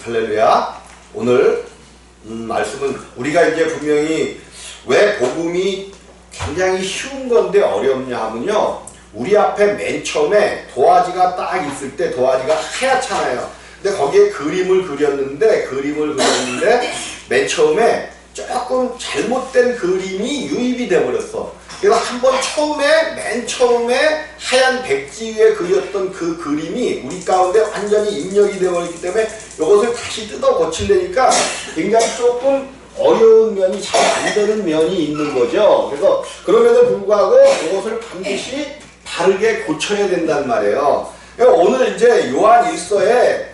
할렐루야. 오늘 말씀은 우리가 이제 분명히 왜 복음이 굉장히 쉬운 건데 어렵냐 하면요, 우리 앞에 맨 처음에 도화지가 딱 있을 때 도화지가 하얗잖아요. 근데 거기에 그림을 그렸는데 맨 처음에 조금 잘못된 그림이 유입이 돼버렸어. 그래서 한번 맨 처음에 하얀 백지 위에 그렸던 그 그림이 우리 가운데 완전히 입력이 되어버렸기 때문에 이것을 다시 뜯어 고치려니까 굉장히 조금 어려운 면이 잘 안 되는 면이 있는 거죠. 그래서 그럼에도 불구하고 이것을 반드시 바르게 고쳐야 된단 말이에요. 오늘 이제 요한 1서에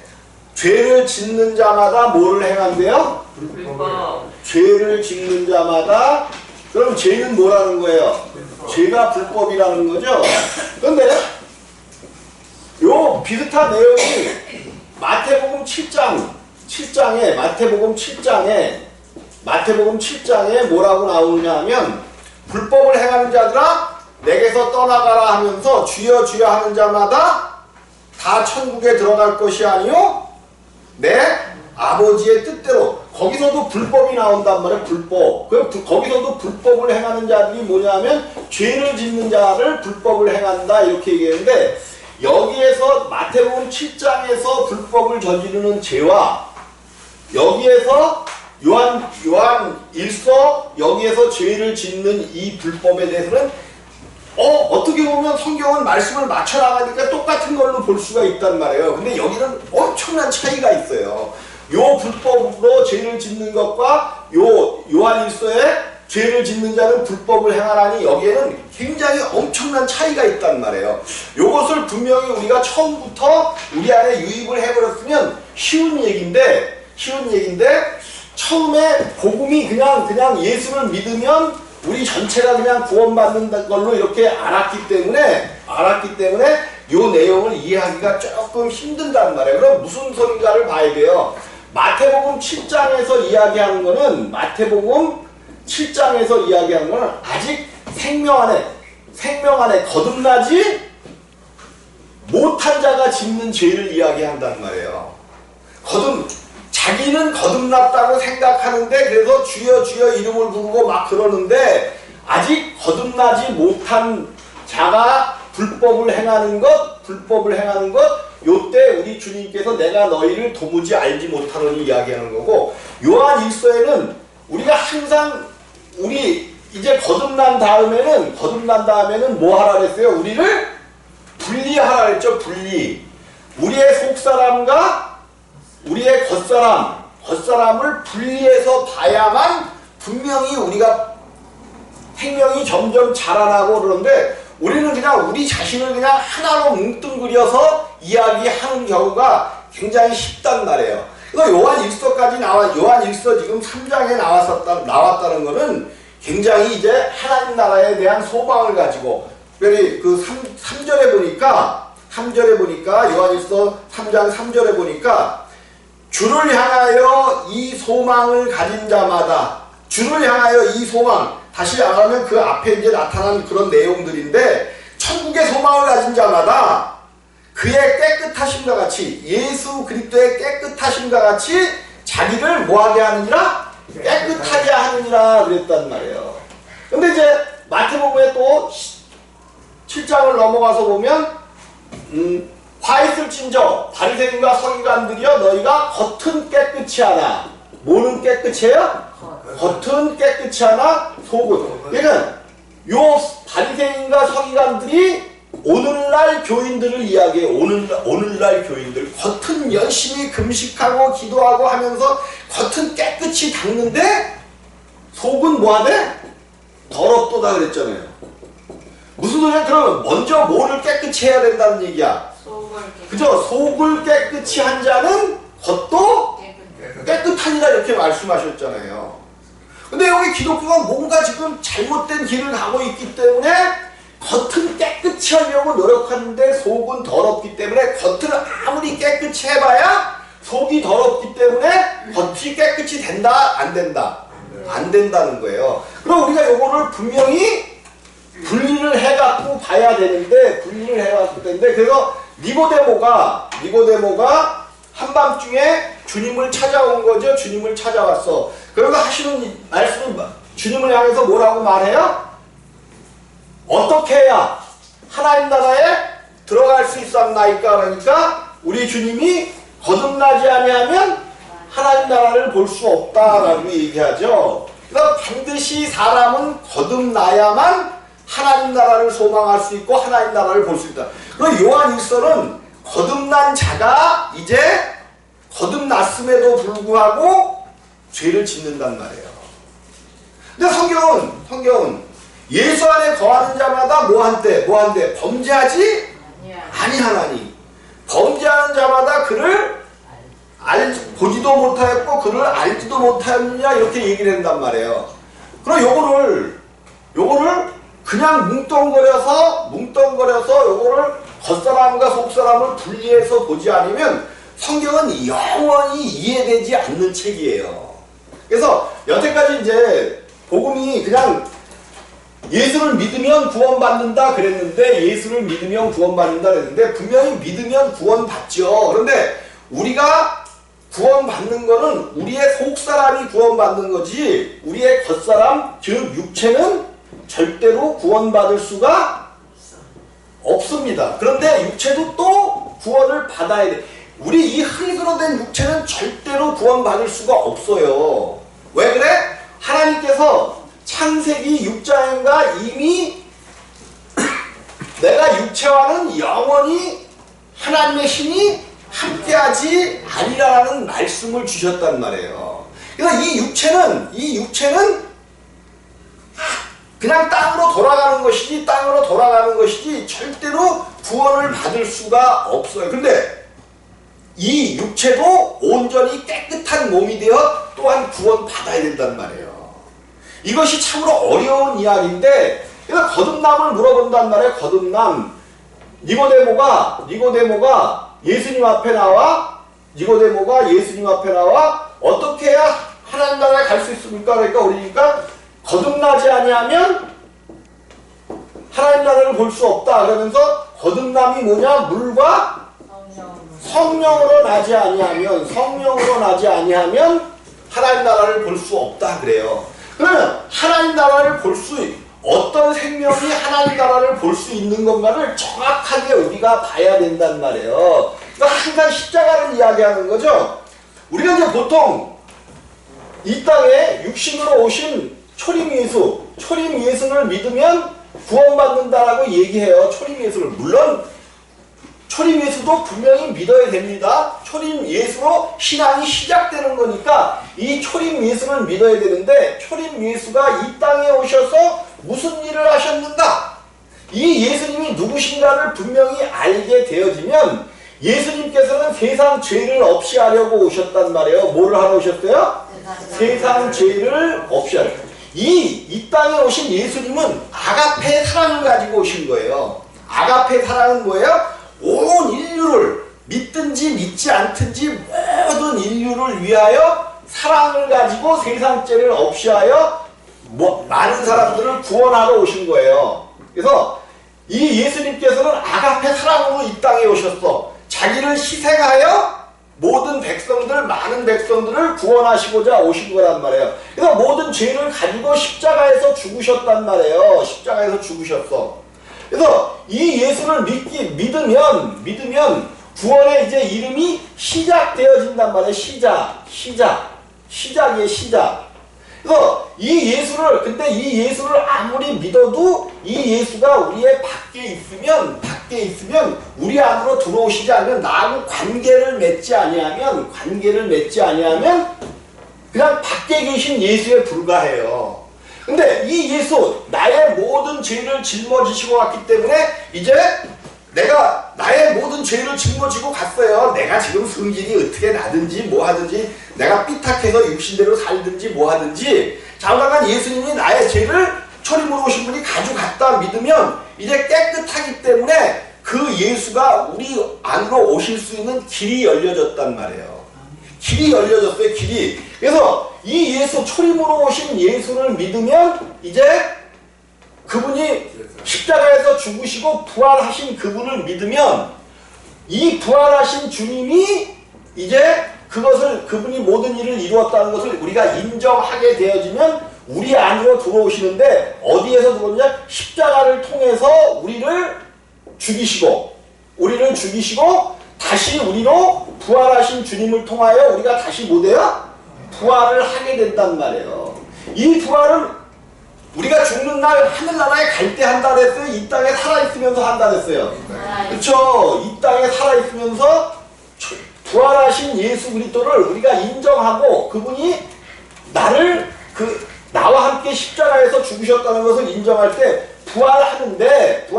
죄를 짓는 자마다 뭐를 행한대요? 죄를 짓는 자마다. 그럼 죄는 뭐라는 거예요? 죄가 불법이라는 거죠. 그런데 요 비슷한 내용이 마태복음 7장에 뭐라고 나오느냐 하면, 불법을 행하는 자들아 내게서 떠나가라 하면서 주여 주여 하는 자마다 다 천국에 들어갈 것이 아니요 내 아버지의 뜻대로. 거기서도 불법이 나온단 말이에요. 불법. 거기서도 불법을 행하는 자들이 뭐냐면 죄를 짓는 자를 불법을 행한다 이렇게 얘기했는데, 여기에서 마태복음 7장에서 불법을 저지르는 죄와 여기에서 요한 1서 여기에서 죄를 짓는 이 불법에 대해서는 어떻게 보면 성경은 말씀을 맞춰 나가니까 똑같은 걸로 볼 수가 있단 말이에요. 근데 여기는 엄청난 차이가 있어요. 요 불법으로 죄를 짓는 것과 요한 1서에 죄를 짓는 자는 불법을 행하라니, 여기에는 굉장히 엄청난 차이가 있단 말이에요. 요것을 분명히 우리가 처음부터 우리 안에 유입을 해버렸으면 쉬운 얘기인데 처음에 복음이 그냥 예수를 믿으면 우리 전체가 그냥 구원받는 걸로 이렇게 알았기 때문에 요 내용을 이해하기가 조금 힘든단 말이에요. 그럼 무슨 소린가를 봐야 돼요. 마태복음 7장에서 이야기하는 거는 아직 생명 안에 거듭나지 못한 자가 짓는 죄를 이야기한단 말이에요. 자기는 거듭났다고 생각하는데, 그래서 주여 주여 이름을 부르고 막 그러는데, 아직 거듭나지 못한 자가 불법을 행하는 것, 요때 우리 주님께서 내가 너희를 도무지 알지 못하노니 이야기하는 거고, 요한 1서에는 우리가 항상 우리 이제 거듭난 다음에는 뭐 하라 그랬어요? 우리를 분리하라 그랬죠. 분리. 우리의 속사람과 우리의 겉사람을 분리해서 봐야만 분명히 우리가 생명이 점점 자라나고 그러는데, 우리는 그냥 우리 자신을 그냥 하나로 뭉뚱그려서 이야기하는 경우가 굉장히 쉽단 말이에요. 그래서 요한 1서 지금 3장에 나왔다는 거는 굉장히 이제 하나님 나라에 대한 소망을 가지고, 그 3절에 보니까 요한 1서 3장 3절에 보니까 주를 향하여 이 소망을 가진 자마다, 주를 향하여 이 소망, 다시 말하면 그 앞에 이제 나타난 그런 내용들인데, 천국의 소망을 가진 자마다 그의 깨끗하심과 같이, 예수 그리스도의 깨끗하심과 같이 자기를 뭐하게 하느니라? 깨끗하게 하느니라 그랬단 말이에요. 근데 이제 마태복음에 또 7장을 넘어가서 보면 화 있을진저 바리새인과 서기관들이여 너희가 겉은 깨끗이 하나. 뭐는 깨끗해요? 겉은 깨끗이 하나, 속은. 그러니까 요 바리새인과 서기관들이 오늘날 교인들을 이야기해요. 오늘날 교인들. 겉은 열심히 금식하고 기도하고 하면서 겉은 깨끗이 닦는데 속은 뭐하대? 더럽도다 그랬잖아요. 무슨 소리야? 그러면 먼저 뭐를 깨끗이 해야 된다는 얘기야? 그죠? 속을 깨끗이 한 자는 겉도 깨끗하니라 이렇게 말씀하셨잖아요. 근데 여기 기독교가 뭔가 지금 잘못된 길을 가고 있기 때문에 겉은 깨끗이 하려고 노력하는데 속은 더럽기 때문에, 겉을 아무리 깨끗이 해봐야 속이 더럽기 때문에 겉이 깨끗이 된다? 안 된다? 안 된다는 거예요. 그럼 우리가 요거를 분명히 분리를 해갖고 봐야 되는데, 그래서 니고데모가 한밤중에 주님을 찾아온 거죠. 주님을 찾아왔어. 그러고 하시는 말씀은 주님을 향해서 뭐라고 말해요? 어떻게 해야 하나님 나라에 들어갈 수 있었나이까? 그러니까 우리 주님이 거듭나지 아니하면 하나님 나라를 볼 수 없다라고 얘기하죠. 그러니까 반드시 사람은 거듭나야만 하나님 나라를 소망할 수 있고 하나님 나라를 볼 수 있다. 그리고 요한 1서는 거듭난 자가 이제 거듭났음에도 불구하고 죄를 짓는단 말이에요. 근데 성경은 예수 안에 거하는 자마다 뭐한대? 범죄하지 아니하나니. 범죄하는 자마다 그를 보지도 못하였고 그를 알지도 못하였느냐 이렇게 얘기를 한단 말이에요. 그럼 요거를 그냥 뭉뚱거려서 요거를 겉사람과 속사람을 분리해서 보지 않으면 성경은 영원히 이해되지 않는 책이에요. 그래서 여태까지 이제 복음이 그냥 예수를 믿으면 구원받는다 그랬는데 분명히 믿으면 구원받죠. 그런데 우리가 구원받는 거는 우리의 속사람이 구원받는 거지 우리의 겉사람 즉 육체는 절대로 구원받을 수가 없습니다. 그런데 육체도 또 구원을 받아야 돼. 우리 이 흙으로 된 육체는 절대로 구원받을 수가 없어요. 왜 그래? 하나님께서 창세기 6장인가 이미 내가 육체와는 영원히 하나님의 신이 함께하지 아니라는 말씀을 주셨단 말이에요. 그래서 이 육체는 그냥 땅으로 돌아가는 것이지 절대로 구원을 받을 수가 없어요. 근데 이 육체도 온전히 깨끗한 몸이 되어 또한 구원받아야 된단 말이에요. 이것이 참으로 어려운 이야기인데 그래서 거듭남을 물어본단 말이에요. 거듭남. 니고데모가 예수님 앞에 나와 어떻게 해야 하나님 나라에 갈 수 있습니까? 그러니까 거듭나지 아니하면 하나님 나라를 볼 수 없다. 그러면서 거듭남이 뭐냐? 물과 성령으로 나지 아니하면 하나님 나라를 볼 수 없다 그래요. 그러면 하나님 나라를 어떤 생명이 하나님 나라를 볼 수 있는 건가를 정확하게 우리가 봐야 된단 말이에요. 그러니까 항상 십자가를 이야기하는 거죠. 우리가 이제 보통 이 땅에 육신으로 오신 초림 예수를 믿으면 구원받는다라고 얘기해요. 초림 예수를. 물론 초림 예수도 분명히 믿어야 됩니다. 초림 예수로 신앙이 시작되는 거니까 이 초림 예수를 믿어야 되는데 초림 예수가 이 땅에 오셔서 무슨 일을 하셨는가? 이 예수님이 누구신가를 분명히 알게 되어지면 예수님께서는 세상 죄를 없이 하려고 오셨단 말이에요. 뭐를 하러 오셨어요? 세상 죄를 없이 하려고. 이 땅에 오신 예수님은 아가페의 사랑을 가지고 오신 거예요. 아가페의 사랑은 뭐예요? 온 인류를 믿든지 믿지 않든지 모든 인류를 위하여 사랑을 가지고 세상 죄를 없이 하여 많은 사람들을 구원하러 오신 거예요. 그래서 이 예수님께서는 아가페 사랑으로 이 땅에 오셨어. 자기를 희생하여 모든 많은 백성들을 구원하시고자 오신 거란 말이에요. 그래서 모든 죄를 가지고 십자가에서 죽으셨단 말이에요. 십자가에서 죽으셨어. 그래서 이 예수를 믿으면 구원의 이제 이름이 시작되어진단 말이에요. 시작이에요. 그래서 이 예수를 아무리 믿어도 이 예수가 우리의 밖에 있으면 우리 안으로 들어오시지 않으면 나하고 관계를 맺지 아니하면 그냥 밖에 계신 예수에 불과해요. 근데 이 예수 나의 모든 죄를 짊어지시고 왔기 때문에 이제 내가 나의 모든 죄를 짊어지고 갔어요. 내가 지금 성질이 어떻게 나든지 뭐하든지 내가 삐딱해서 육신대로 살든지 뭐하든지 장담한 예수님이 나의 죄를 초림으로 오신 분이 가져갔다 믿으면 이제 깨끗하기 때문에 그 예수가 우리 안으로 오실 수 있는 길이 열려졌단 말이에요. 길이 열려졌어요. 길이. 그래서 이 예수 초림으로 오신 예수를 믿으면 이제 그분이 십자가에서 죽으시고 부활하신 그분을 믿으면 이 부활하신 주님이 이제 그것을 그분이 모든 일을 이루었다는 것을 우리가 인정하게 되어지면 우리 안으로 들어오시는데 어디에서 들어오느냐? 십자가를 통해서 우리를 죽이시고 다시 우리로 부활하신 주님을 통하여 우리가 다시 뭐돼요? 부활을 하게 된단 말이에요. 이 부활은 우리가 죽는 날 하늘나라에 갈 때 한다 그랬어요? 이 땅에 살아있으면서 한다 그랬어요? 그렇죠? 이 땅에 살아있으면서 부활하신 예수 그리스도를 우리가 인정하고 그분이 나와 함께 십자가에서 죽으셨다는 것을 인정할 때 부활하는데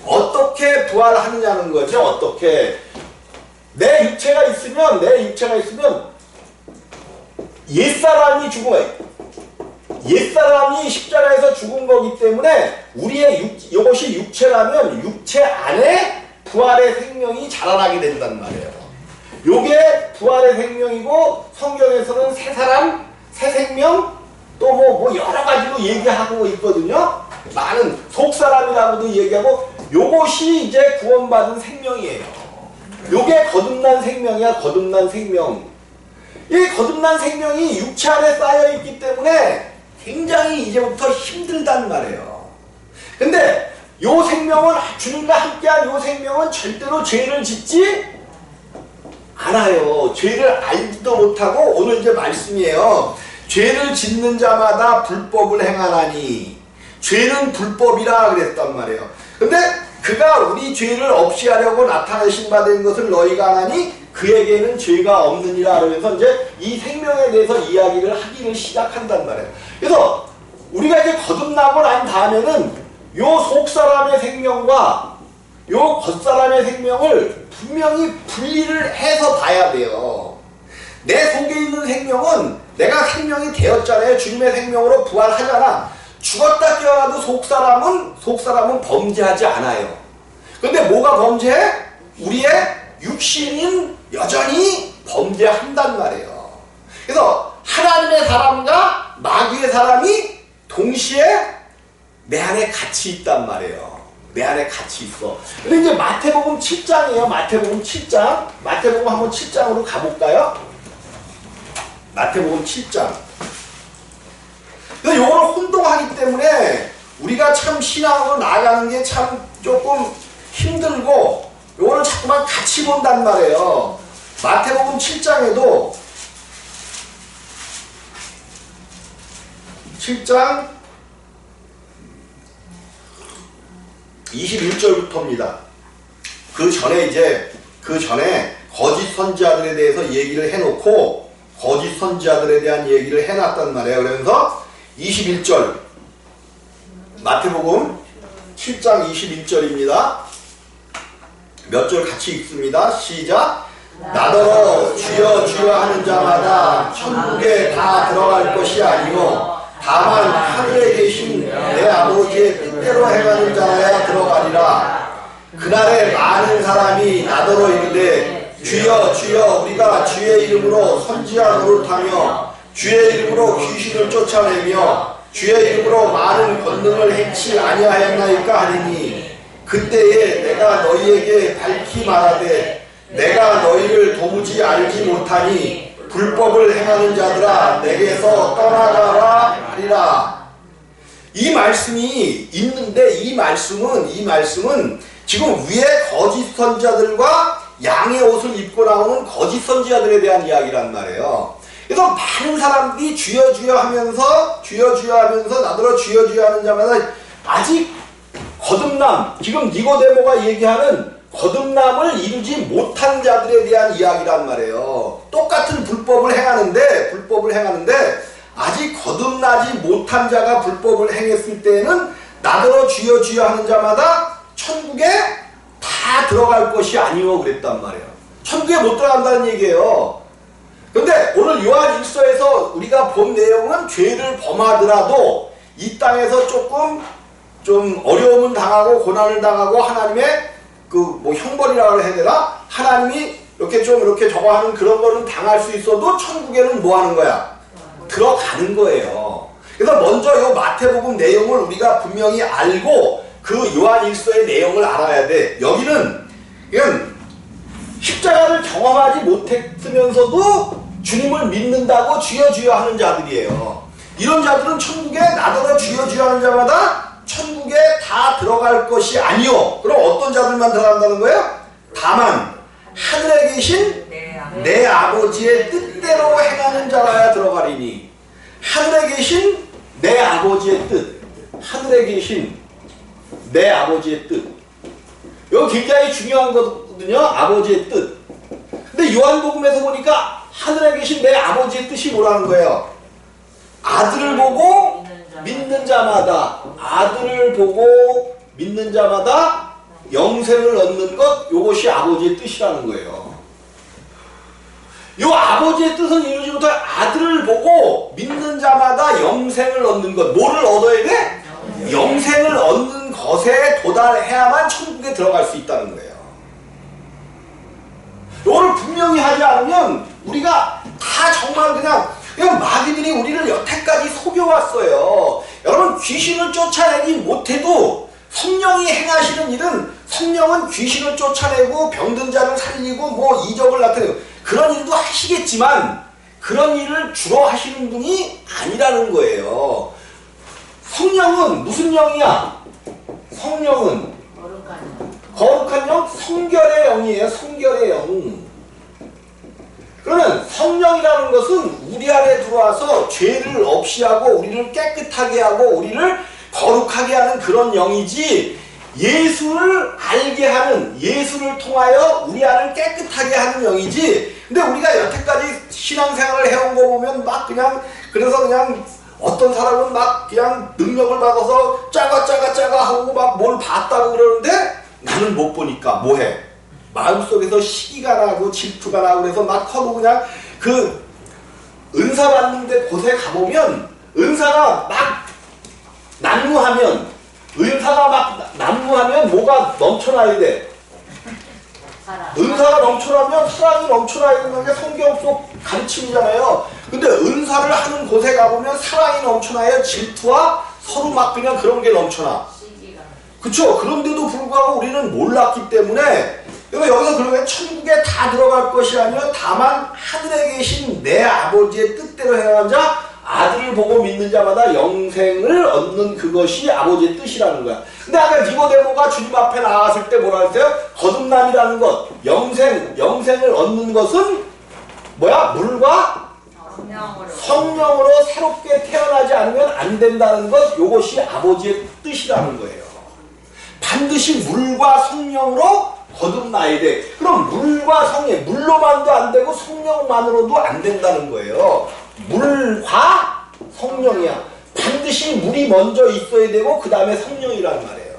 어떻게 부활하느냐는 거죠. 어떻게 내 육체가 있으면 옛사람이 죽은 거예요. 옛사람이 십자가에서 죽은 거기 때문에 이것이 육체라면 육체 안에 부활의 생명이 자라나게 된단 말이에요. 요게 부활의 생명이고 성경에서는 새 사람, 새 생명 또 뭐 여러 가지로 얘기하고 있거든요. 많은 속사람이라고도 얘기하고 요것이 이제 구원받은 생명이에요. 요게 거듭난 생명이야. 거듭난 생명. 이 거듭난 생명이 육체 안에 쌓여있기 때문에 굉장히 이제부터 힘들단 말이에요. 근데 요 생명은 주님과 함께한 요 생명은 절대로 죄를 짓지 않아요. 죄를 알지도 못하고 오늘 이제 말씀이에요. 죄를 짓는 자마다 불법을 행하나니 죄는 불법이라 그랬단 말이에요. 근데 그가 우리 죄를 없이 하려고 나타내신 바 된 것을 너희가 아나니 그에게는 죄가 없느니라 그러면서 이제 이 생명에 대해서 이야기를 하기를 시작한단 말이에요. 그래서 우리가 이제 거듭나고 난 다음에는 요 속사람의 생명과 요 겉사람의 생명을 분명히 분리를 해서 봐야 돼요. 내 속에 있는 생명은 내가 생명이 되었잖아요. 주님의 생명으로 부활하잖아. 죽었다 깨어나도 속사람은 범죄하지 않아요. 근데 뭐가 범죄해? 우리의 육신인 여전히 범죄한단 말이에요. 그래서 하나님의 사람과 마귀의 사람이 동시에 내 안에 같이 있단 말이에요. 내 안에 같이 있어. 근데 이제 마태복음 7장이에요. 마태복음 7장. 마태복음 한번 7장으로 가볼까요? 마태복음 7장. 그래서 요거는 혼동하기 때문에 우리가 참 신앙으로 나아가는 게 참 조금 힘들고 요거는 자꾸만 같이 본단 말이에요. 마태복음 7장에도 7장 21절부터입니다. 그 전에 거짓 선지자들에 대해서 얘기를 해놓고 거짓 선지자들에 대한 얘기를 해놨단 말이에요. 그러면서 21절 마태복음 7장 21절입니다. 몇 절 같이 읽습니다. 시작. 나더러 주여 주여 하는 자마다 천국에 다 들어갈 것이 아니요 다만 하늘에 계신 내 아버지의 뜻대로 행하는 자라야 들어가리라. 그날에 많은 사람이 나더러 이르되 주여 주여 우리가 주의 이름으로 선지자 노릇하며 주의 이름으로 귀신을 쫓아내며 주의 이름으로 많은 권능을 행치 아니하였나이까 하리니 그때에 내가 너희에게 밝히 말하되 내가 너희를 도무지 알지 못하니 불법을 행하는 자들아 내게서 떠나가라 하리라. 이 말씀이 있는데 이 말씀은 지금 위에 거짓 선지자들과 양의 옷을 입고 나오는 거짓 선지자들에 대한 이야기란 말이에요. 그래서 많은 사람들이 주여 주여 하면서 나더러 주여 주여 하는 자마다 아직 거듭남, 지금 니고데모가 얘기하는 거듭남을 이루지 못한 자들에 대한 이야기란 말이에요. 똑같은 불법을 행하는데 아직 거듭나지 못한 자가 불법을 행했을 때는 나더러 주여 주여 하는 자마다 천국에 다 들어갈 것이 아니오 그랬단 말이에요. 천국에 못 들어간다는 얘기예요. 근데 오늘 요한 1서에서 우리가 본 내용은 죄를 범하더라도 이 땅에서 조금 좀 어려움을 당하고 고난을 당하고 하나님의 형벌이라고 해야 되나? 하나님이 이렇게 저거 하는 그런 거는 당할 수 있어도 천국에는 뭐 하는 거야? 들어가는 거예요. 그래서 먼저 요 마태복음 내용을 우리가 분명히 알고 그 요한 1서의 내용을 알아야 돼. 여기는 그냥 십자가를 경험하지 못했으면서도 주님을 믿는다고 주여 주여 하는 자들이에요. 이런 자들은 천국에 나더러 주여 주여 하는 자마다 천국에 다 들어갈 것이 아니요. 그럼 어떤 자들만 들어간다는 거예요? 다만 하늘에 계신 내 아버지의 뜻대로 행하는 자라야 들어가리니. 하늘에 계신 내 아버지의 뜻. 하늘에 계신 내 아버지의 뜻. 이거 굉장히 중요한 거거든요. 아버지의 뜻. 근데 요한복음에서 보니까 하늘에 계신 내 아버지의 뜻이 뭐라는 거예요? 아들을 보고 믿는 자마다, 아들을 보고 믿는 자마다 영생을 얻는 것, 이것이 아버지의 뜻이라는 거예요. 이 아버지의 뜻은 이루지 못할 아들을 보고 믿는 자마다 영생을 얻는 것. 뭐를 얻어야 돼? 영생을 얻는 것에 도달해야만 천국에 들어갈 수 있다는 거예요. 이걸 분명히 하지 않으면 우리가 다 정말 그냥 마귀들이 우리를 여태까지 속여왔어요. 여러분, 귀신을 쫓아내지 못해도 성령이 행하시는 일은, 성령은 귀신을 쫓아내고 병든 자를 살리고 뭐 이적을 나타내고 그런 일도 하시겠지만 그런 일을 주로 하시는 분이 아니라는 거예요. 성령은 무슨 영이야? 성령은 거룩한 영, 성결의 영이에요. 성결의 영. 그러면 성령이라는 것은 우리 안에 들어와서 죄를 없이 하고 우리를 깨끗하게 하고 우리를 거룩하게 하는 그런 영이지, 예수를 알게 하는, 예수를 통하여 우리 안을 깨끗하게 하는 영이지. 근데 우리가 여태까지 신앙생활을 해온 거 보면 막 그냥, 그래서 그냥 어떤 사람은 막 그냥 능력을 받아서 짜가 하고 막 뭘 봤다고 그러는데 나는 못 보니까 뭐해? 마음속에서 시기가 나고 질투가 나고 그래서 막 하고 그냥 그 은사 받는데 곳에 가보면 은사가 막 난무하면, 은사가 막 난무하면 뭐가 넘쳐나야 돼? 은사가 넘쳐나면 사랑이 넘쳐나야 되는 게 성경 속 가르침이잖아요. 근데 은사를 하는 곳에 가보면 사랑이 넘쳐나요. 질투와 서로 막 그냥 그런 게 넘쳐나. 그쵸? 그런데도 불구하고 우리는 몰랐기 때문에 여기서 그러면 천국에 다 들어갈 것이 아니라 다만 하늘에 계신 내 아버지의 뜻대로 행하는 자, 아들을 보고 믿는 자마다 영생을 얻는 그것이 아버지의 뜻이라는 거야. 근데 아까 니고데모가 주님 앞에 나왔을 때 뭐라 했어요? 거듭남이라는 것, 영생을 얻는 것은 뭐야? 물과 성령으로 새롭게 태어나지 않으면 안 된다는 것, 이것이 아버지의 뜻이라는 거예요. 반드시 물과 성령으로 거듭나야 돼. 그럼 물과 성령, 물로만도 안 되고 성령만으로도 안 된다는 거예요. 물과 성령이야. 반드시 물이 먼저 있어야 되고 그 다음에 성령이란 말이에요.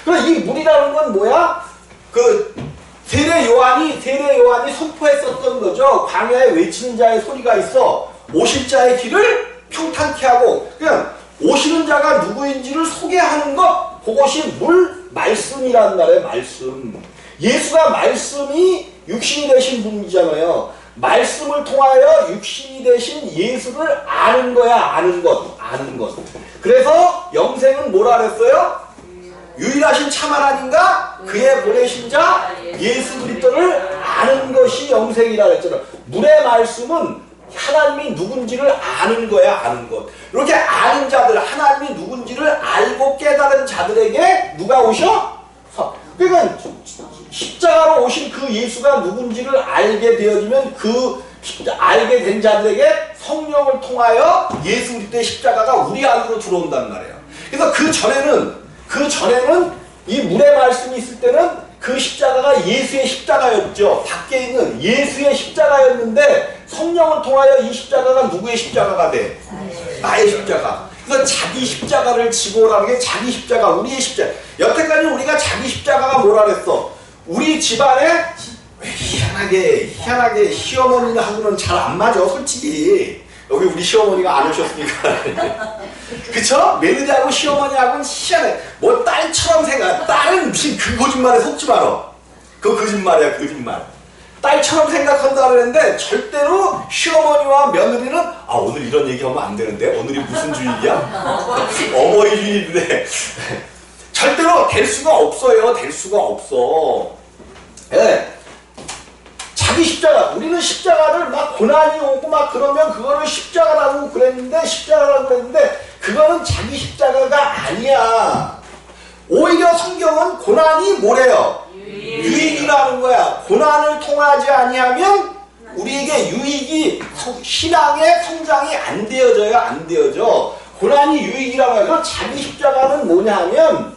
그럼 이 물이라는 건 뭐야? 그 세례 요한이 선포했었던 거죠. 광야에 외치는 자의 소리가 있어. 오실 자의 길을 평탄케 하고, 그냥 오시는 자가 누구인지를 소개하는 것, 그것이 말씀이란 말이에요. 말씀. 예수가 말씀이 육신이 되신 분이잖아요. 말씀을 통하여 육신이 되신 예수를 아는 거야. 아는 것. 그래서 영생은 뭐라 그랬어요? 유일하신 참 하나님과 그의 보내신 자 예수 그리스도를 아는 것이 영생이라 그랬잖아요. 물의 말씀은 하나님이 누군지를 아는 거야. 아는 것. 이렇게 아는 자들, 하나님이 누군지를 알고 깨달은 자들에게 누가 오셔? 그러니까 십자가로 오신 그 예수가 누군지를 알게 되어지면 그 알게 된 자들에게 성령을 통하여 예수 그리스도의 십자가가 우리 안으로 들어온단 말이에요. 그래서 그 전에는 이 물의 말씀이 있을 때는 그 십자가가 예수의 십자가였죠. 밖에 있는 예수의 십자가였는데 성령을 통하여 이 십자가가 누구의 십자가가 돼? 나의 십자가. 그래서 자기 십자가를 지고 오라는 게 자기 십자가, 우리의 십자가. 여태까지 우리가 자기 십자가가 뭐라 그랬어? 우리 집안에 희한하게 시어머니하고는 잘 안 맞아, 솔직히. 여기 우리 시어머니가 안 오셨으니까. 그쵸? 며느리하고 시어머니하고는 희한해. 뭐 딸처럼 생각. 딸은 무슨 그 거짓말에 속지 마라. 그거 거짓말이야, 거짓말. 딸처럼 생각한다 그랬는데 절대로 시어머니와 며느리는 오늘 이런 얘기하면 안 되는데 오늘이 무슨 주일이야? 어버이 주일인데 절대로 될 수가 없어요. 될 수가 없어. 예. 자기 십자가. 우리는 십자가를 막 고난이 오고 막 그러면 그거를 십자가라고 그랬는데, 십자가라고 그랬는데, 그거는 자기 십자가가 아니야. 오히려 성경은 고난이 뭐래요? 유익이라는 거야. 고난을 통하지 아니하면 우리에게 유익이, 신앙의 성장이 안 되어져요. 안 되어져. 고난이 유익이라고 해요. 그럼 자기 십자가는 뭐냐 하면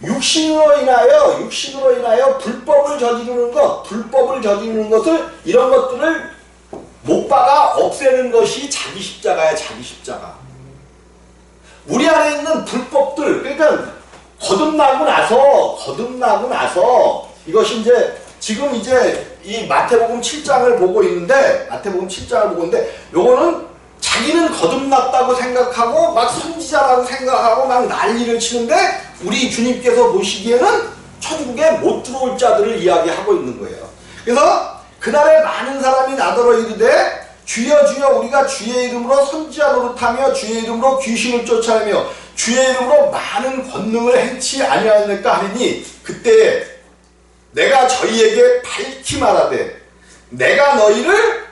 육신으로 인하여 불법을 저지르는 것을, 이런 것들을 못 박아 없애는 것이 자기 십자가야. 자기 십자가. 우리 안에 있는 불법들, 그러니까 거듭나고 나서 이것이 이제 지금 이제 이 마태복음 7장을 보고 있는데, 요거는 자기는 거듭났다고 생각하고 막 선지자라고 생각하고 막 난리를 치는데, 우리 주님께서 보시기에는 천국에 못 들어올 자들을 이야기하고 있는 거예요. 그래서 그날에 많은 사람이 나더러 이르되 주여 주여 우리가 주의 이름으로 선지자 노릇하며 주의 이름으로 귀신을 쫓아내며 주의 이름으로 많은 권능을 행치 아니하였느까 하리니, 그때 내가 저희에게 밝히 말하되 내가 너희를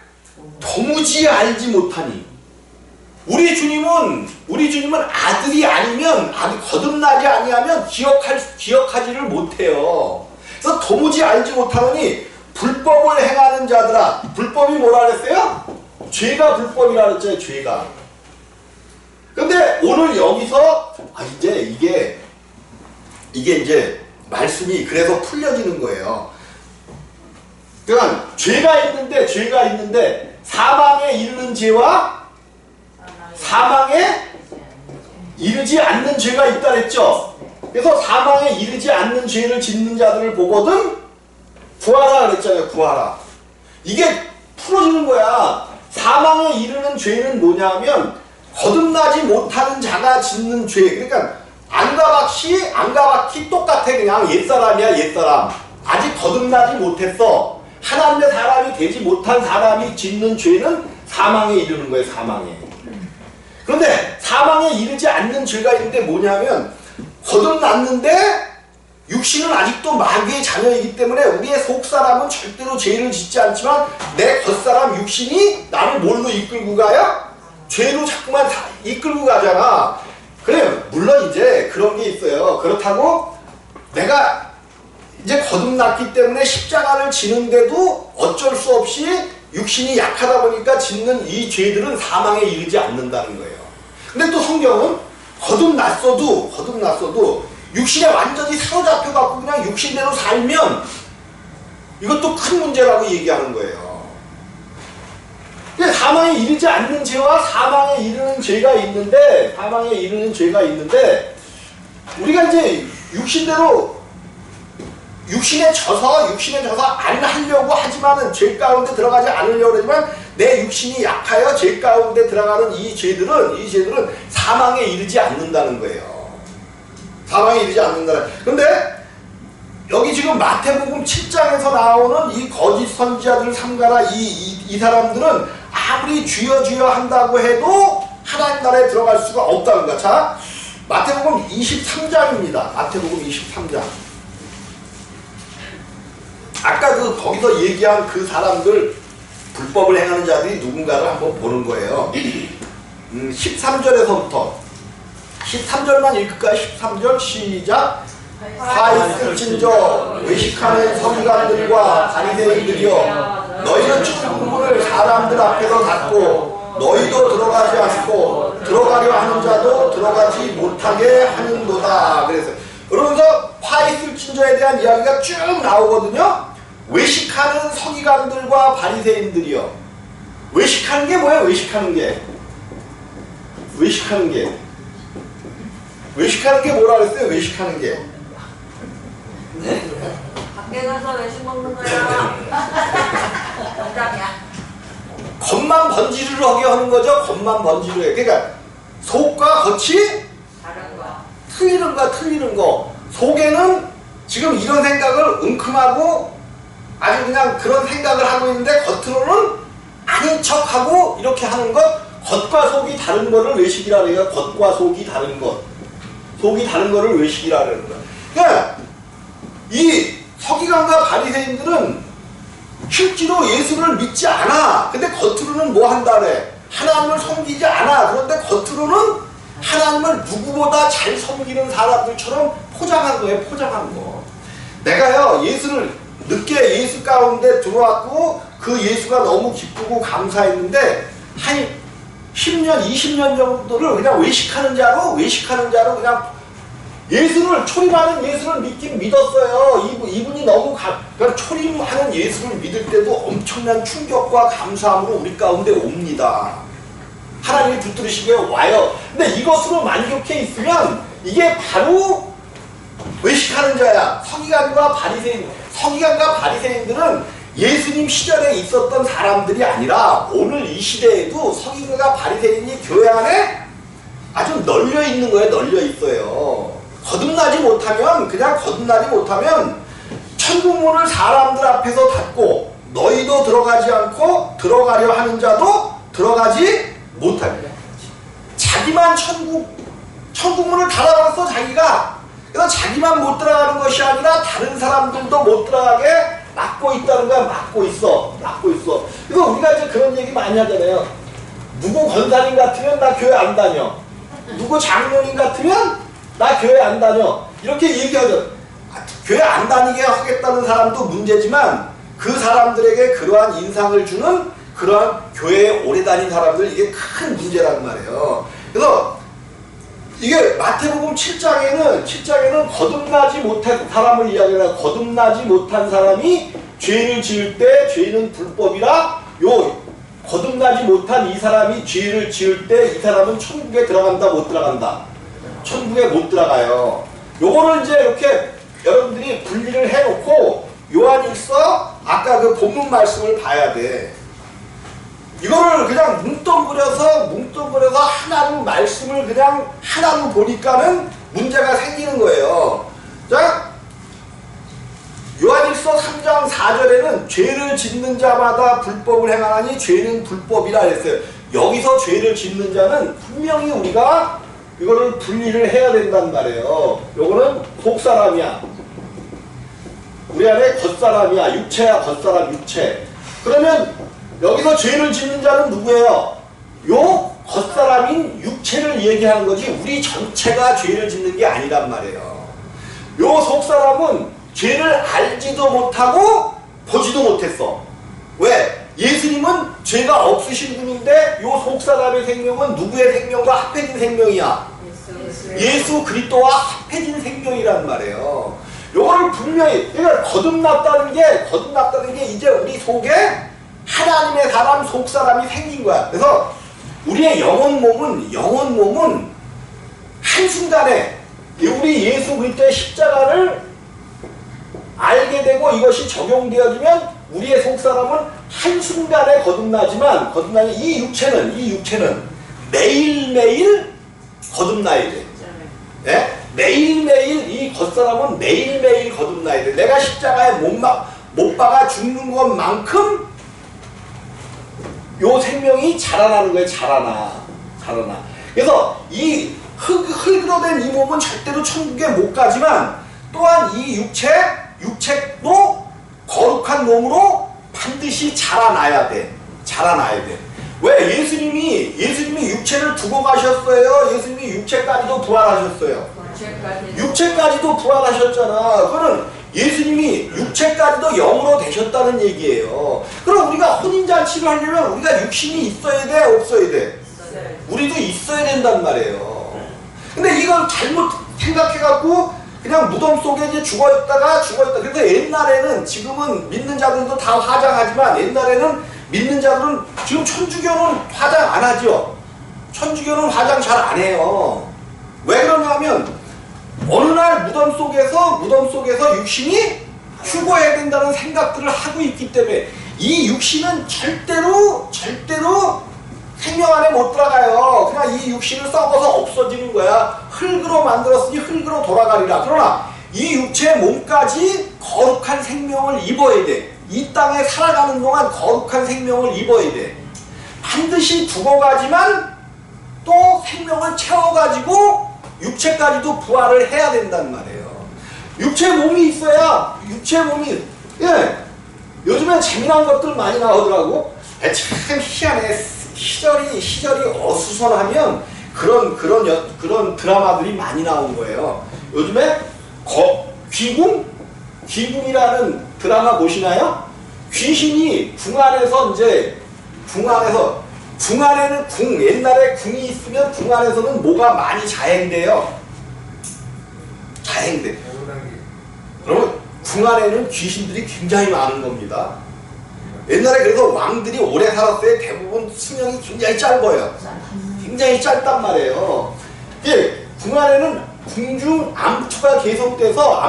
도무지 알지 못하니. 우리 주님은 아들이 아니면, 거듭나지 아니하면 기억하지를 못해요. 그래서 도무지 알지 못하노니 불법을 행하는 자들아. 불법이 뭐라 그랬어요? 죄가 불법이라 그랬잖아요. 죄가. 근데 오늘 여기서 이제 이게 이제 말씀이 그래서 풀려지는 거예요. 그러니까 죄가 있는데 사망에 이르는 죄와 사망에 이르지 않는 죄가 있다 그랬죠. 그래서 사망에 이르지 않는 죄를 짓는 자들을 보거든 구하라 그랬잖아요. 구하라. 이게 풀어주는 거야. 사망에 이르는 죄는 뭐냐면 거듭나지 못하는 자가 짓는 죄. 그러니까 안과 밖이 똑같아. 그냥 옛사람이야. 옛사람. 아직 거듭나지 못했어. 하나님의 사람이 되지 못한 사람이 짓는 죄는 사망에 이르는 거예요. 사망에. 그런데 사망에 이르지 않는 죄가 있는데 뭐냐면, 거듭났는데 육신은 아직도 마귀의 자녀이기 때문에 우리의 속사람은 절대로 죄를 짓지 않지만 내 겉사람 육신이 나를 뭘로 이끌고 가요? 죄로 자꾸만 이끌고 가잖아. 그래, 물론 이제 그런 게 있어요. 그렇다고 내가 이제 거듭났기 때문에 십자가를 지는데도 어쩔 수 없이 육신이 약하다 보니까 짓는 이 죄들은 사망에 이르지 않는다는 거예요. 근데 또 성경은 거듭났어도 육신에 완전히 사로잡혀갖고 그냥 육신대로 살면 이것도 큰 문제라고 얘기하는 거예요. 사망에 이르지 않는 죄와 사망에 이르는 죄가 있는데, 우리가 이제 육신에 져서 안 하려고 하지만은, 죄 가운데 들어가지 않으려고 하지만 내 육신이 약하여 죄 가운데 들어가는 이 죄들은 사망에 이르지 않는다는 거예요. 사망에 이르지 않는다는. 근데 여기 지금 마태복음 7장에서 나오는 이 거짓 선지자들 삼가라, 이 사람들은 아무리 주여 주여 한다고 해도 하나님 나라에 들어갈 수가 없다는 거야. 자, 마태복음 23장입니다. 마태복음 23장. 아까 거기서 얘기한 그 사람들, 불법을 행하는 자들이 누군가를 한번 보는 거예요. 13절에서부터 13절만 읽을까요? 13절 시작. 화이슬진저 외식하는 서기관들과 바리새인들이여, 너희는 천국문을 사람들 앞에서 닫고 너희도 들어가지 않고 들어가려 하는 자도 들어가지 못하게 하는도다. 그러면서 화이슬진저에 대한 이야기가 쭉 나오거든요. 외식하는 서기관들과 바리새인들이요. 외식하는 게 뭐예요? 외식하는 게 뭐라 그랬어요? 외식하는 게. 밖에 가서 외식 먹는 거야. 정답이야. 겉만 번지르르 하게 하는 거죠. 겉만 번지르르 해. 그러니까 속과 겉이 다른 거. 틀리는 거. 속에는 지금 이런 생각을 은큼하고 아주 그냥 그런 생각을 하고 있는데, 겉으로는 아닌 척하고 이렇게 하는 것. 겉과 속이 다른 거를 외식이라 해요. 겉과 속이 다른 것. 속이 다른 거를 외식이라 그러는 거야. 그러니까 이 서기관과 바리새인들은 실제로 예수를 믿지 않아. 근데 겉으로는 뭐 한다래? 하나님을 섬기지 않아. 그런데 겉으로는 하나님을 누구보다 잘 섬기는 사람들처럼 포장한 거예요. 포장한 거. 내가요 예수를 늦게 예수 가운데 들어왔고 그 예수가 너무 기쁘고 감사했는데 한 10년 20년 정도를 그냥 외식하는 자로 그냥 예수를 초림하는 예수를 믿긴 믿었어요. 이분이 너무 그러니까 초림하는 예수를 믿을 때도 엄청난 충격과 감사함으로 우리 가운데 옵니다. 하나님이 붙들으시기에 와요. 근데 이것으로 만족해 있으면 이게 바로 외식하는 자야. 서기관과 바리새인들은 예수님 시절에 있었던 사람들이 아니라 오늘 이 시대에도 서기관과 바리새인이 교회 안에 아주 널려 있는 거예요. 널려 있어요. 거듭나지 못하면 천국 문을 사람들 앞에서 닫고 너희도 들어가지 않고 들어가려 하는 자도 들어가지 못하리라. 자기만 천국 문을 닫아버렸어 자기가. 그래서 자기만 못 들어가는 것이 아니라 다른 사람들도 못 들어가게 막고 있다는 거야. 막고 있어. 그래서 우리가 이제 그런 얘기 많이 하잖아요. 누구 권사님 같으면 나 교회 안 다녀. 누구 장로님 같으면 나 교회 안 다녀. 이렇게 얘기하죠. 교회 안 다니게 하겠다는 사람도 문제지만 그 사람들에게 그러한 인상을 주는 그러한 교회에 오래 다닌 사람들 이게 큰 문제란 말이에요. 그래서 이게 마태복음 7장에는 거듭나지 못한 사람을 이야기해요. 거듭나지 못한 사람이 죄를 지을 때 죄는 불법이라 거듭나지 못한 이 사람이 죄를 지을 때 이 사람은 천국에 들어간다 못 들어간다? 천국에 못 들어가요. 요거를 이제 이렇게 여러분들이 분리를 해놓고 요한일서 아까 그 본문 말씀을 봐야 돼. 이거를 그냥 뭉뚱그려서 하나로 말씀을 그냥 하나로 보니까는 문제가 생기는 거예요. 자, 요한일서 3장 4절에는 죄를 짓는 자마다 불법을 행하나니 죄는 불법이라 했어요. 여기서 죄를 짓는 자는 분명히 우리가 이거를 분리를 해야 된단 말이에요. 요거는 속사람이야. 우리 안에 겉사람이야. 육체야. 겉사람 육체. 그러면 여기서 죄를 짓는 자는 누구예요? 요 겉사람인 육체를 얘기하는 거지 우리 전체가 죄를 짓는 게 아니란 말이에요. 요 속사람은 죄를 알지도 못하고 보지도 못했어. 왜? 예수님은 죄가 없으신 분인데 요 속사람의 생명은 누구의 생명과 합해진 생명이야? 예수 그리스도와 합해진 생명이란 말이에요. 요거를 분명히 그러니까 거듭났다는 게 이제 우리 속에 하나님의 사람 속사람이 생긴 거야. 그래서 우리의 영혼 몸은 한순간에 우리 예수 그리스도의 십자가를 알게 되고 이것이 적용되어지면 우리의 속사람은 한순간에 거듭나지만 이 육체는 매일매일 거듭나야 돼. 네? 매일매일 이 겉사람은 매일매일 거듭나야 돼. 내가 십자가에 못 박아 죽는 것만큼 요 생명이 자라나는 거예요. 자라나. 그래서 이 흙으로 된 이 몸은 절대로 천국에 못 가지만 또한 이 육체도 거룩한 몸으로 반드시 자라나야 돼. 왜? 예수님이 육체를 두고 가셨어요. 예수님이 육체까지도 부활하셨어요. 육체까지도 부활하셨잖아. 그거는 예수님이 육체까지도 영으로 되셨다는 얘기예요. 그럼 우리가 혼인잔치를 하려면 우리가 육신이 있어야 돼? 없어야 돼? 우리도 있어야 된단 말이에요. 근데 이걸 잘못 생각해갖고 그냥 무덤 속에 이제 죽어있다. 그래서 옛날에는 지금은 믿는 자들도 다 화장하지만 옛날에는 믿는 자들은 지금 천주교는 화장 안 하죠. 천주교는 화장 잘 안 해요. 왜 그러냐면 어느 날 무덤 속에서 육신이 휴거해야 된다는 생각들을 하고 있기 때문에 이 육신은 절대로 생명 안에 못 들어가요. 그냥 이 육신을 썩어서 없어지는 거야. 흙으로 만들었으니 흙으로 돌아가리라. 그러나 이 육체의 몸까지 거룩한 생명을 입어야 돼. 이 땅에 살아가는 동안 거룩한 생명을 입어야 돼. 반드시 죽어가지만 또 생명을 채워가지고 육체까지도 부활을 해야 된단 말이에요. 육체 몸이 있어야 요즘엔 재미난 것들 많이 나오더라고. 참 희한해. 시절이 어수선하면 그런 드라마들이 많이 나온 거예요. 요즘에 귀궁이라는 드라마 보시나요? 귀신이 궁 안에는 옛날에 궁이 있으면 궁 안에서는 뭐가 많이 자행돼요. 자행돼. 그러면 궁 안에는 귀신들이 굉장히 많은 겁니다. 옛날에 그래서 왕들이 오래 살았어요. 대부분 수명이 굉장히 짧아요. 굉장히 짧단 말이에요. 궁 안에는 궁중 암투가 계속돼서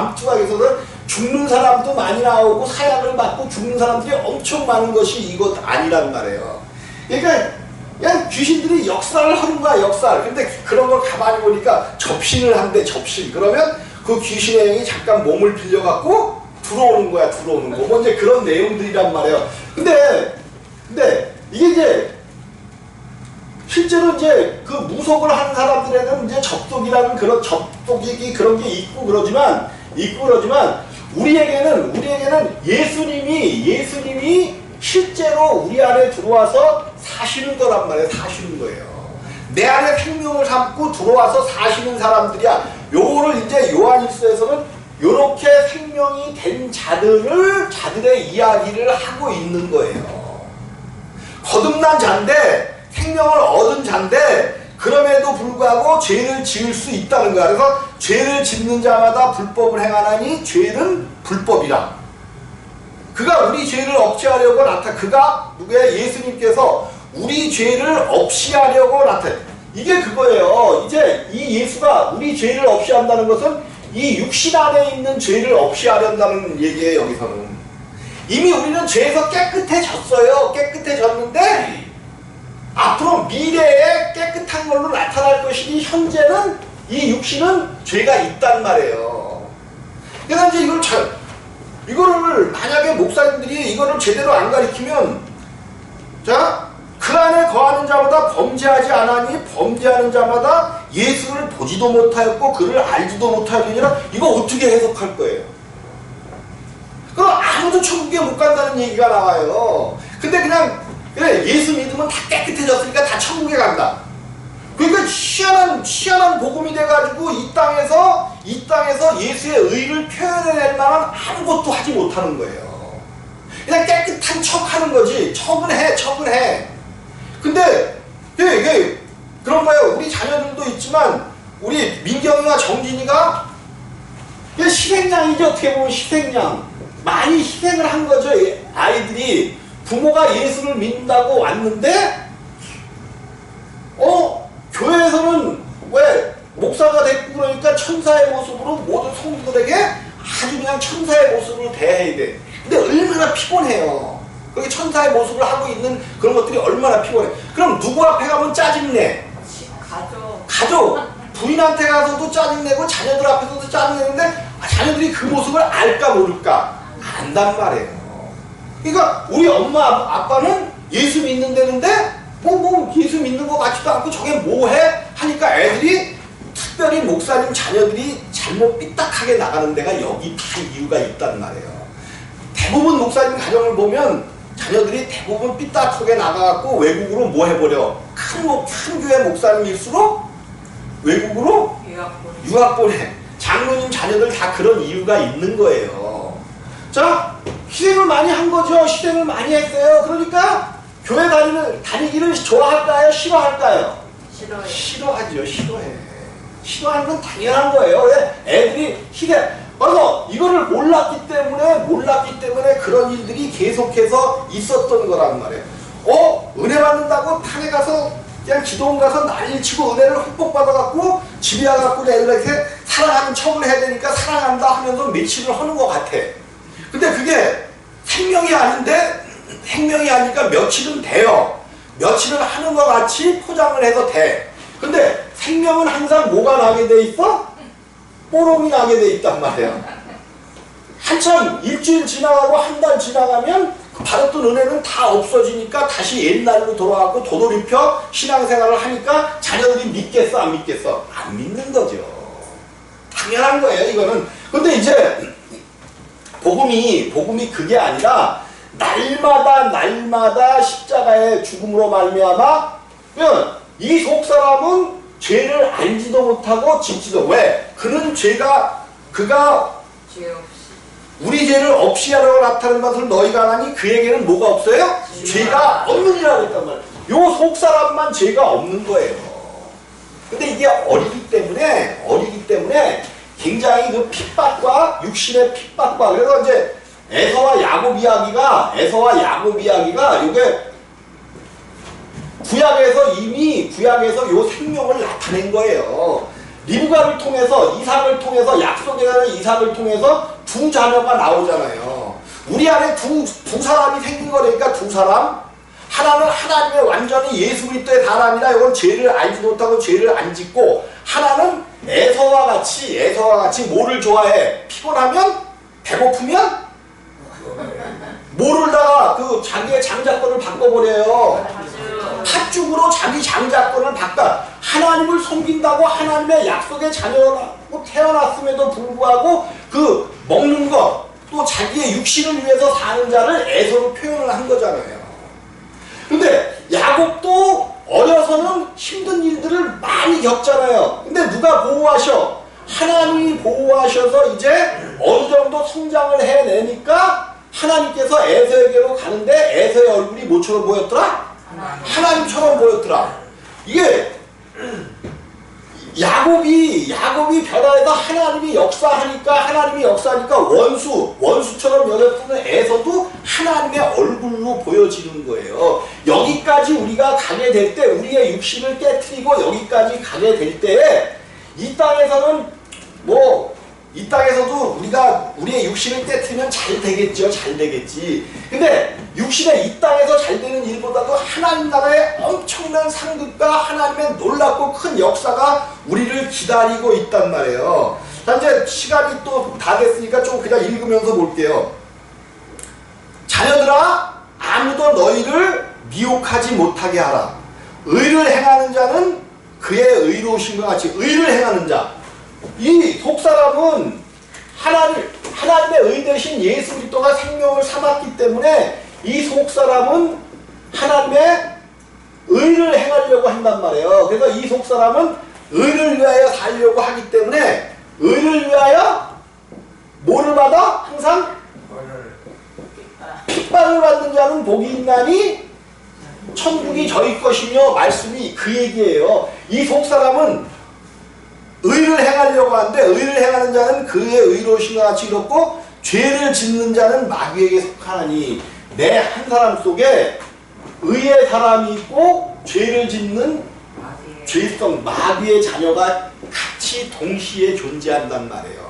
죽는 사람도 많이 나오고 사약을 받고 죽는 사람들이 엄청 많은 것이 이것 아니란 말이에요. 그러니까 그냥 귀신들이 역사를 하는 거야, 역사를. 근데 그런 걸 가만히 보니까 접신을 한대, 접신. 그러면 그 귀신의 영이 잠깐 몸을 빌려갖고 들어오는 거야, 들어오는 거. 뭐 이제 그런 내용들이란 말이에요. 근데 이게 이제 실제로 이제 그 무속을 하는 사람들에는 이제 접속이라는 그런 그런 게 있고 그러지만 우리에게는 예수님이 실제로 우리 안에 들어와서 사시는 거란 말이에요. 사시는 거예요. 내 안에 생명을 담고 들어와서 사시는 사람들이야. 요거를 이제 요한일서에서는 요렇게 생명이 된 자들의 이야기를 하고 있는 거예요. 거듭난 자인데, 생명을 얻은 자인데, 그럼에도 불구하고 죄를 지을 수 있다는 거야. 그래서 죄를 짓는 자마다 불법을 행하나니 죄는 불법이라. 그가 우리 죄를 없이하려고 그가 누구야? 예수님께서 우리 죄를 없이하려고 이게 그거예요. 이제 이 예수가 우리 죄를 없이한다는 것은 이 육신 안에 있는 죄를 없이하려는 얘기예요. 여기서는 이미 우리는 죄에서 깨끗해졌어요. 깨끗해졌는데 앞으로 미래에 깨끗한 걸로 나타날 것이니 현재는 이 육신은 죄가 있단 말이에요. 그래서 이제 이거를 만약에 목사님들이 이거를 제대로 안 가르치면, 자, 그 안에 거하는 자마다 범죄하지 않으니 범죄하는 자마다 예수를 보지도 못하였고 그를 알지도 못하였느니라. 이거 어떻게 해석할 거예요? 그럼 아무도 천국에 못 간다는 얘기가 나와요. 근데 그냥 예수 믿으면 다 깨끗해졌으니까 다 천국에 간다. 그러니까 희한한 복음이 돼가지고 이 땅에서 예수의 의를 표현해낼 만한 아무것도 하지 못하는 거예요. 그냥 깨끗한 척 하는 거지. 척은 해. 근데 이게 그런 거예요. 우리 자녀들도 있지만 우리 민경이와 정진이가 희생양이죠. 어떻게 보면 희생양. 많이 희생을 한 거죠. 아이들이 부모가 예수를 믿는다고 왔는데 교회에서는 왜 목사가 됐고 그러니까 천사의 모습으로 모든 성도들에게 아주 그냥 천사의 모습으로 대해야 돼. 근데 얼마나 피곤해요. 그렇게 천사의 모습을 하고 있는 그런 것들이 얼마나 피곤해. 그럼 누구 앞에 가면 짜증내? 가족. 부인한테 가서도 짜증내고 자녀들 앞에서도 짜증내는데 자녀들이 그 모습을 알까 모를까? 안단 말이에요. 그러니까 우리 엄마 아빠는 예수 믿는다는데 뭐 예수 믿는 것 같지도 않고 저게 뭐해? 하니까 애들이 특별히 목사님 자녀들이 잘못 삐딱하게 나가는 데가 여기 다 이유가 있단 말이에요. 대부분 목사님 가정을 보면 자녀들이 대부분 삐딱하게 나가갖고 외국으로 뭐 해버려? 큰 교회 목사님일수록 외국으로 유학 보내. 장로님 자녀들 다 그런 이유가 있는 거예요. 자, 희생을 많이 한 거죠. 희생을 많이 했어요. 그러니까 교회 다니기를 좋아할까요? 싫어할까요? 싫어하죠. 싫어하는 건 당연한 거예요. 왜? 애들이 그래서 이거를 몰랐기 때문에 그런 일들이 계속해서 있었던 거란 말이에요. 은혜 받는다고 탄에 가서 그냥 기도원 가서 난리 치고 은혜를 흠뻑 받아갖고 집에 와갖고 애들한테 사랑하는 척을 해야 되니까 사랑한다 하면서 며칠을 하는 것 같아. 근데 그게 생명이 아니니까 며칠은 돼요. 며칠은 하는 것 같이 포장을 해서 돼. 근데 생명은 항상 뭐가 나게 돼 있어? 뽀롱이 나게 돼 있단 말이야. 한참 일주일 지나가고 한 달 지나가면 받았던 은혜는 다 없어지니까 다시 옛날로 돌아가고 도돌이켜 신앙생활을 하니까 자녀들이 믿겠어 안 믿겠어? 안 믿는 거죠. 당연한 거예요 이거는. 근데 이제 복음이 그게 아니라 날마다 십자가의 죽음으로 말미암아 이 속사람은 죄를 알지도 못하고 짓지도 왜? 그는 그가 죄 없이. 우리 죄를 없이 하라고 나타낸 것을 너희가 아나니 그에게는 뭐가 없어요? 죄가 없느니라고 했단 말이에요. 요 속사람만 죄가 없는 거예요. 근데 이게 어리기 때문에 굉장히 그 핍박과 육신의 핍박과 그래서 이제 에서와 야곱 이야기가 이게 구약에서 요 생명을 나타낸 거예요. 리브가를 통해서 이삭을 통해서 약속에 가는 이삭을 통해서 두 자녀가 나오잖아요. 우리 안에 두 사람이 생긴 거니까 두 사람. 하나는 하나님의 완전히 예수 그리스도의 사람이라 이건 죄를 알지 못하고 죄를 안 짓고 하나는 에서와 같이 뭐를 좋아해? 피곤하면 배고프면 뭐를다가 그 자기의 장자권을 바꿔버려요. 팥죽으로 자기 장자권을 바꿔. 하나님을 섬긴다고 하나님의 약속의 자녀라고 태어났음에도 불구하고 그 먹는 것 또 자기의 육신을 위해서 사는 자를 에서로 표현을 한 거잖아요. 근데 야곱도 어려서는 힘든 일들을 많이 겪잖아요. 근데 누가 보호하셔? 하나님이 보호하셔서 이제 어느 정도 성장을 해내니까 하나님께서 에서에게로 가는데 에서의 얼굴이 뭐처럼 보였더라? 하나님처럼 보였더라. 이게 야곱이 변화해서 하나님이 역사하니까 원수처럼 여겼던 에서도 하나님의 얼굴로 보여지는 거예요. 여기까지 우리가 가게 될 때, 우리의 육신을 깨트리고 여기까지 가게 될 때에 이 땅에서도 우리가 우리의 육신을 깨트리면 잘 되겠지. 근데 육신의 이 땅에서 잘 되는 일보다도 하나님 나라의 엄청난 상급과 하나님의 놀랍고 큰 역사가 우리를 기다리고 있단 말이에요. 자, 이제 시간이 또 다 됐으니까 좀 그냥 읽으면서 볼게요. 자녀들아, 아무도 너희를 미혹하지 못하게 하라. 의를 행하는 자는 그의 의로우심과 같이 의를 행하는 자. 이 속사람은 하나님의 의 대신 예수 그리스도가 생명을 삼았기 때문에 이 속사람은 하나님의 의를 행하려고 한단 말이에요. 그래서 이 속사람은 의를 위하여 살려고 하기 때문에 의를 위하여 뭐를 받아? 항상 핍박을 받는 자는 복이 있나니 천국이 저희 것이며 말씀이 그 얘기예요. 이 속사람은 의를 행하려고 하는데 의를 행하는 자는 그의 의로우심과 같이 이렇고 죄를 짓는 자는 마귀에게 속하나니 내 한 사람 속에 의의 사람이 있고 죄를 짓는 죄성 마귀의 자녀가 같이 동시에 존재한단 말이에요.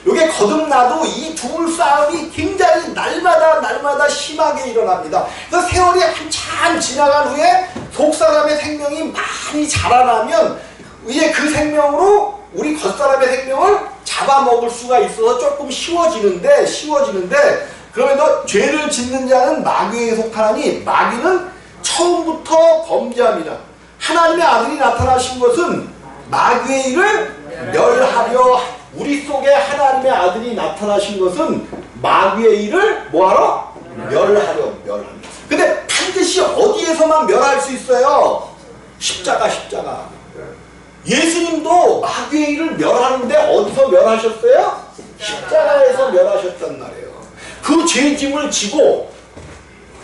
이게 거듭나도 이 둘 싸움이 굉장히 날마다 심하게 일어납니다. 그래서 세월이 한참 지나간 후에 속사람의 생명이 많이 자라나면 이제 그 생명으로 우리 겉사람의 생명을 잡아먹을 수가 있어서 조금 쉬워지는데 그러면서 죄를 짓는 자는 마귀에게 속하나니 마귀는 처음부터 범죄합니다. 하나님의 아들이 나타나신 것은 마귀의 일을 멸하려 우리 속에 하나님의 아들이 나타나신 것은 마귀의 일을 뭐하러? 멸하려. 근데 반드시 어디에서만 멸할 수 있어요? 십자가. 예수님도 마귀의 일을 멸하는데 어디서 멸하셨어요? 십자가에서 멸하셨단 말이에요. 그 죄짐을 지고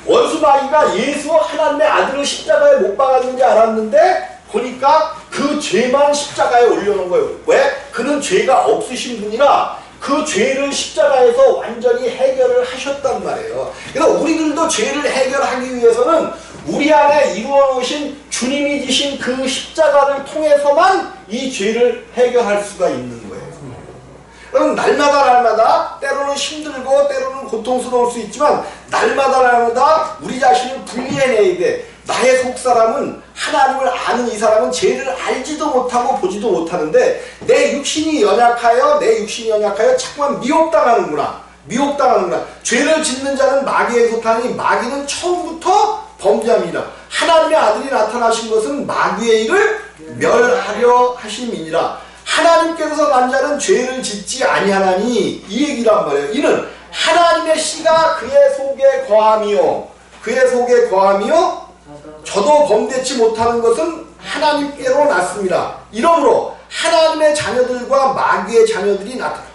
원수 마귀가 예수 하나님의 아들을 십자가에 못 박았는지 알았는데 보니까 그 죄만 십자가에 올려놓은 거예요. 왜? 그는 죄가 없으신 분이라 그 죄를 십자가에서 완전히 해결을 하셨단 말이에요. 그래서 우리들도 죄를 해결하기 위해서는 우리 안에 이루어 놓으신 주님이 지신 그 십자가를 통해서만 이 죄를 해결할 수가 있는 거예요. 그럼 날마다 때로는 힘들고 때로는 고통스러울 수 있지만 날마다 우리 자신을 분리해내야 돼. 나의 속사람은 하나님을 아는 이 사람은 죄를 알지도 못하고 보지도 못하는데 내 육신이 연약하여 자꾸만 미혹당하는구나. 죄를 짓는 자는 마귀에 속하니 마귀는 처음부터 범죄합니다. 하나님의 아들이 나타나신 것은 마귀의 일을 멸하려 하심이니라. 하나님께서 난 자는 죄를 짓지 아니하나니 이 얘기란 말이에요. 이는 하나님의 씨가 그의 속에 거함이요 그의 속에 거함이요 저도 범대치 못하는 것은 하나님께로 났습니다. 이러므로 하나님의 자녀들과 마귀의 자녀들이 나타나요.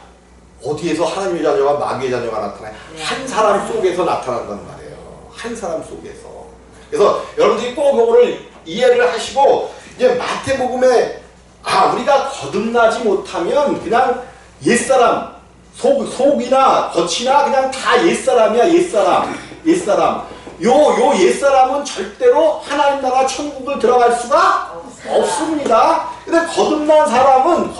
어디에서 하나님의 자녀와 마귀의 자녀가 나타나요? 한 사람 속에서 나타난단 말이에요. 한 사람 속에서. 그래서 여러분들이 꼭 이거를 이해를 하시고 이제 마태복음에 우리가 거듭나지 못하면 그냥 옛사람 속이나 겉이나 그냥 다 옛사람이야. 옛사람 요 옛사람은 절대로 하나님 나라 천국을 들어갈 수가 없습니다. 근데 거듭난 사람은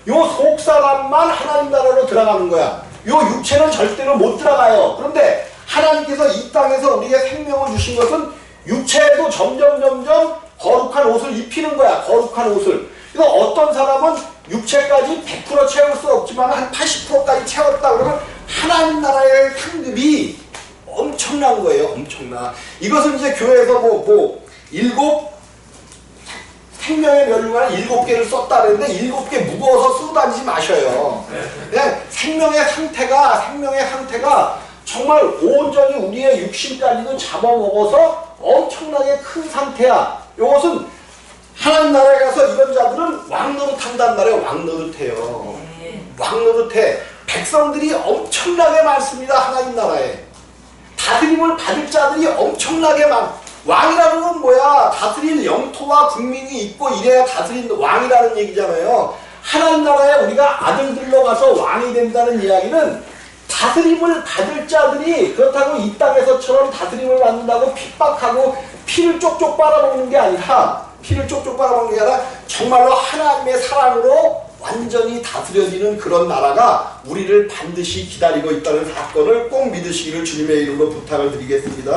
요 속사람만 하나님 나라로 들어가는 거야. 요 육체는 절대로 못 들어가요. 그런데 하나님께서 이 땅에서 우리에게 생명을 주신 것은 육체에도 점점 거룩한 옷을 입히는 거야. 거룩한 옷을. 그래서 어떤 사람은 육체까지 100% 채울 수 없지만 한 80%까지 채웠다 그러면 하나님 나라의 상급이 엄청난 거예요. 엄청나. 이것은 이제 교회에서 일곱 생명의 멸류관 7개를 썼다 그랬는데 7개 무거워서 쓰고 다니지 마셔요. 그냥 생명의 상태가 정말 온전히 우리의 육신까지도 잡아먹어서 엄청나게 큰 상태야. 이것은 하나님 나라에 가서 이런 자들은 왕노릇한단 말이에요. 왕노릇해요. 왕노릇해. 백성들이 엄청나게 많습니다. 하나님 나라에. 다스림을 받을 자들이 엄청나게 왕이라는 건 뭐야? 다스릴 영토와 국민이 있고 이래야 다스린 왕이라는 얘기잖아요. 하나님 나라에 우리가 아들들로 가서 왕이 된다는 이야기는 다스림을 받을 자들이 그렇다고 이 땅에서처럼 다스림을 받는다고 핍박하고 피를 쪽쪽 빨아먹는 게 아니라 정말로 하나님의 사랑으로 완전히 다스려지는 그런 나라가 우리를 반드시 기다리고 있다는 사건을 꼭 믿으시기를 주님의 이름으로 부탁을 드리겠습니다.